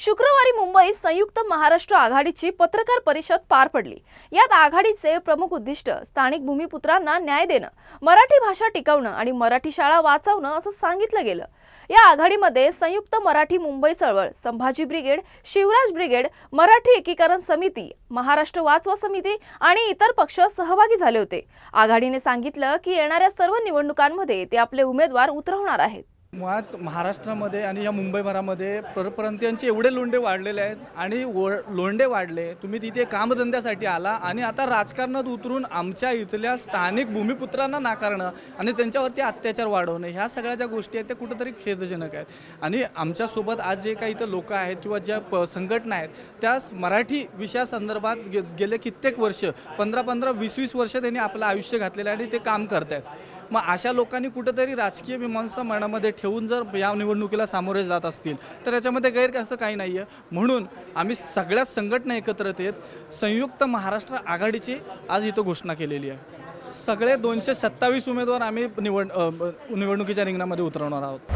शुक्रवारी मुंबईत संयुक्त महाराष्ट्र आघाडीची पत्रकार परिषद पार पडली। यात आघाडीचे प्रमुख उद्दिष्ट स्थानिक भूमिपुत्रांना न्याय देणं, मराठी भाषा टिकवणं आणि मराठी शाळा वाचवणं असं सांगितलं गेलं। या आघाडीमध्ये संयुक्त मराठी मुंबई चळवळ, संभाजी ब्रिगेड, शिवराज ब्रिगेड, मराठी एकीकरण समिती, महाराष्ट्र वाचवा समिती आणि इतर पक्ष सहभागी झाले होते। आघाडीने सांगितलं की येणाऱ्या सर्व निवडणुकांमध्ये ते आपले उमेदवार उतरवणार आहेत। मुळात महाराष्ट्रामध्ये आणि या मुंबईभरामध्ये परप्रांतीयांचे एवढे लोंढे वाढलेले आहेत आणि लोंढे वाढले, तुम्ही तिथे कामधंद्यासाठी आला आणि आता राजकारणात उतरून आमच्या इथल्या स्थानिक भूमिपुत्रांना नाकारणं आणि त्यांच्यावरती अत्याचार वाढवणं, ह्या सगळ्या ज्या गोष्टी आहेत त्या कुठंतरी खेदजनक आहेत। आणि आमच्यासोबत आज जे काही इथं लोक आहेत किंवा ज्या संघटना आहेत त्या मराठी विषयासंदर्भात गेले कित्येक वर्ष 15-20 वर्ष त्यांनी आपलं आयुष्य घातलेलं आहे आणि ते काम करत आहेत। मग अशा लोकांनी कुठंतरी राजकीय मीमांसा मनामध्ये ठेवून जर या निवडणुकीला सामोरे जात असतील तर याच्यामध्ये गैर असं काही नाही आहे। म्हणून आम्ही सगळ्या संघटना एकत्र येत संयुक्त महाराष्ट्र आघाडीची आज इथं घोषणा केलेली आहे। सगळे 227 उमेदवार आम्ही निवडणुकीच्या रिंगणामध्ये उतरवणार आहोत।